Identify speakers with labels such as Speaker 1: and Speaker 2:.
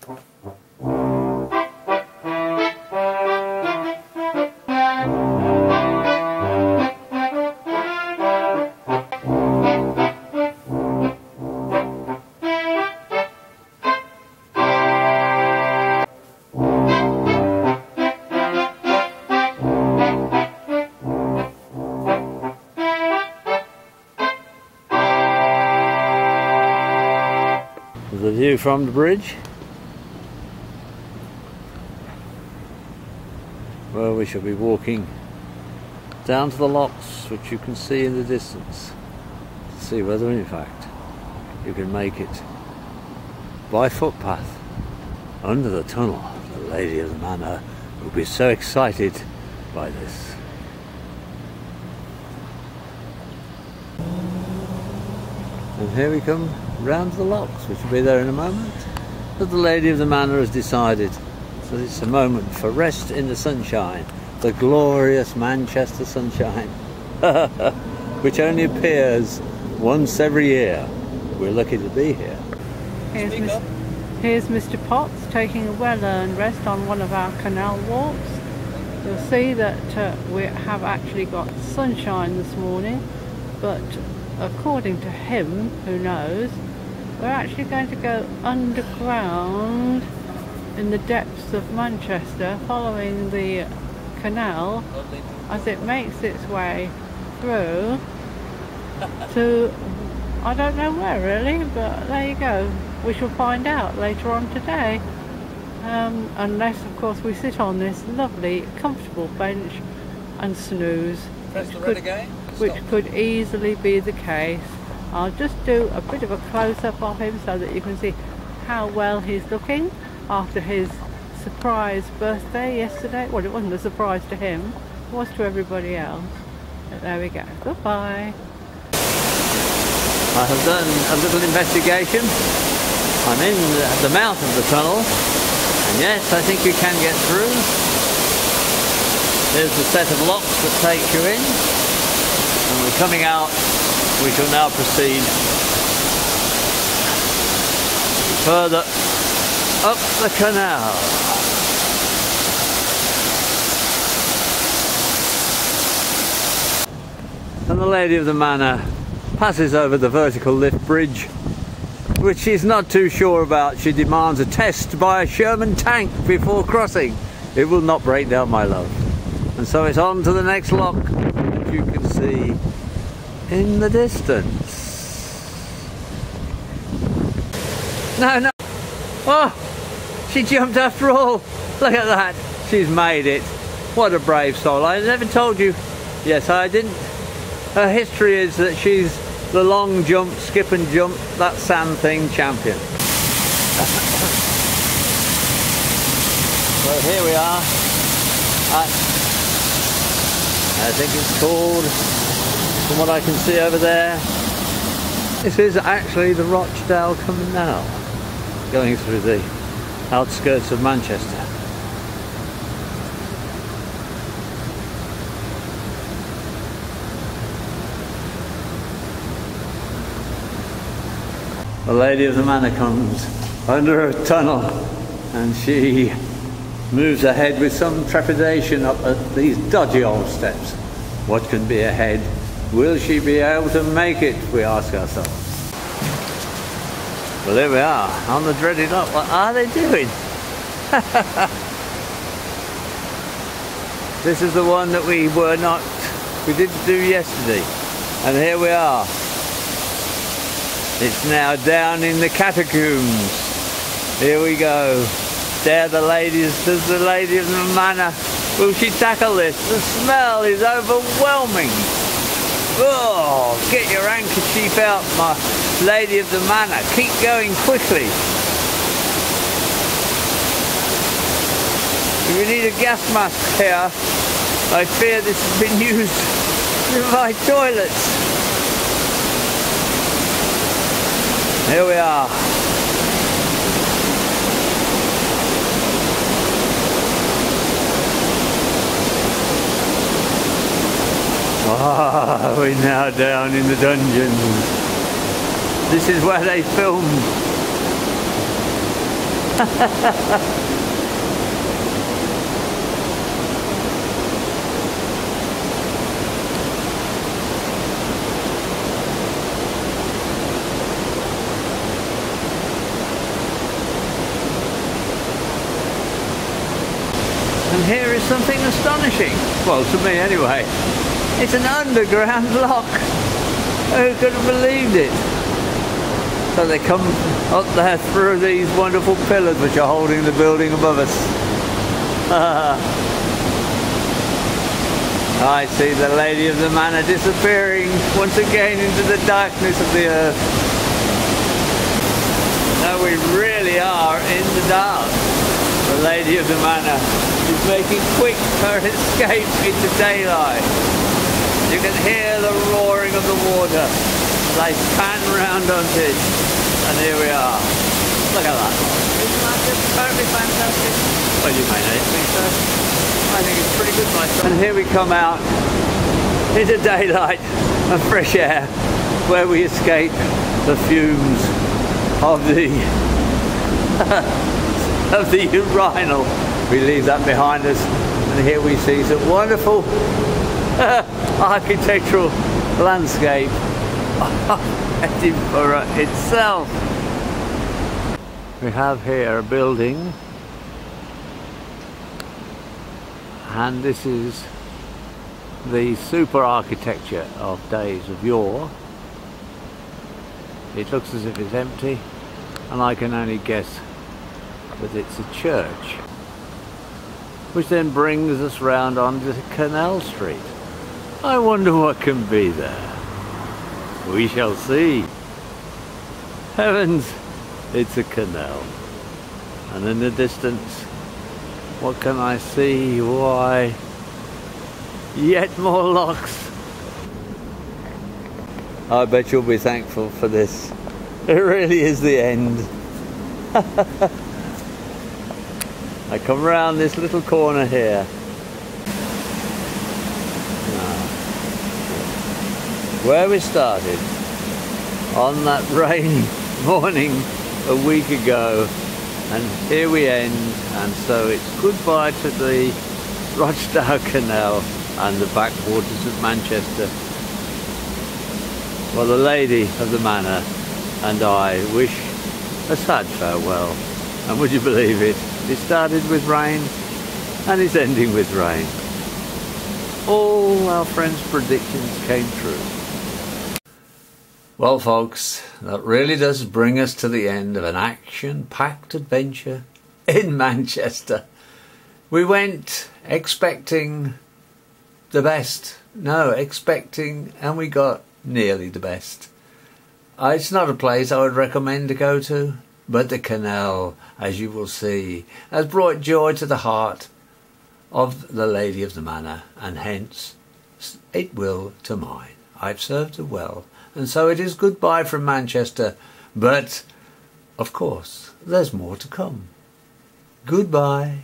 Speaker 1: The view from the bridge, where we shall be walking down to the locks, which you can see in the distance, to see whether in fact you can make it by footpath under the tunnel. The lady of the manor will be so excited by this. And here we come round to the locks, which will be there in a moment. But the lady of the manor has decided that it's a moment for rest in the sunshine, the glorious Manchester sunshine, which only appears once every year. We're lucky to be here.
Speaker 2: Here's Mr Pots taking a well-earned rest on one of our canal walks. You'll see that we have actually got sunshine this morning, but according to him, who knows, we're actually going to go underground in the depths of Manchester, following the canal as it makes its way through to, I don't know where really, but there you go. We shall find out later on today, unless of course we sit on this lovely comfortable bench and snooze, which could easily be the case. I'll just do a bit of a close-up of him so that you can see how well he's looking after his surprise birthday yesterday. Well, it wasn't a surprise to him, it was to everybody else. But there we go. Goodbye.
Speaker 1: I have done a little investigation. I'm in the mouth of the tunnel, and yes, I think you can get through. There's the set of locks that take you in, and we're coming out. We shall now proceed further up the canal. And the lady of the manor passes over the vertical lift bridge, which she's not too sure about. She demands a test by a Sherman tank before crossing. It will not break down, my love. And so it's on to the next lock, which you can see in the distance. No. Oh, she jumped after all. Look at that. She's made it. What a brave soul. I never told you. Yes, I didn't. Her history is that she's the long jump, skip and jump, that sand thing champion. So here we are at, I think it's called, from what I can see over there, this is actually the Rochdale Canal, going through the outskirts of Manchester. The lady of the manor comes under a tunnel, and she moves ahead with some trepidation up these dodgy old steps. What can be ahead? Will she be able to make it, we ask ourselves. Well, there we are, on the dreaded lock. What are they doing? This is the one that we didn't do yesterday. And here we are. It's now down in the catacombs. Here we go. There the ladies, there's the lady of the manor. Will she tackle this? The smell is overwhelming. Oh, get your handkerchief out, my lady of the manor. Keep going quickly. We need a gas mask here. I fear this has been used to provide toilets. Here we are. Ah, we're now down in the dungeons. This is where they filmed And here is something astonishing, well, to me anyway. It's an underground lock. Who could have believed it? So they come up there through these wonderful pillars which are holding the building above us. I see the lady of the manor disappearing once again into the darkness of the earth. Now we really are in the dark. The lady of the manor is making quick her escape into daylight. You can hear the roaring of the water as they pan round onto it. And here we are. Look at that. Isn't that just totally fantastic? Well, you may not think so. I think it's pretty good myself. And here we come out into daylight and fresh air, where we escape the fumes of the of the urinal. We leave that behind us, and here we see some wonderful architectural landscape of Edinburgh itself. We have here a building, and this is the super architecture of days of yore. It looks as if it's empty, and I can only guess that it's a church, which then brings us round onto Canal Street. I wonder what can be there. We shall see. Heavens, it's a canal. And in the distance, what can I see? Why, yet more locks. I bet you'll be thankful for this. It really is the end. I come round this little corner here. Where we started on that rainy morning a week ago, and here we end, and so it's goodbye to the Rochdale Canal and the backwaters of Manchester. Well, the lady of the manor and I wish a sad farewell, and would you believe it? It started with rain and it's ending with rain. All our friends' predictions came true. Well folks, that really does bring us to the end of an action-packed adventure in Manchester. We went expecting the best. No, expecting, and we got nearly the best. It's not a place I would recommend to go to, but the canal, as you will see, has brought joy to the heart of the lady of the manor, and hence it will to mine. I've served her well, and so it is goodbye from Manchester, but of course there's more to come. Goodbye.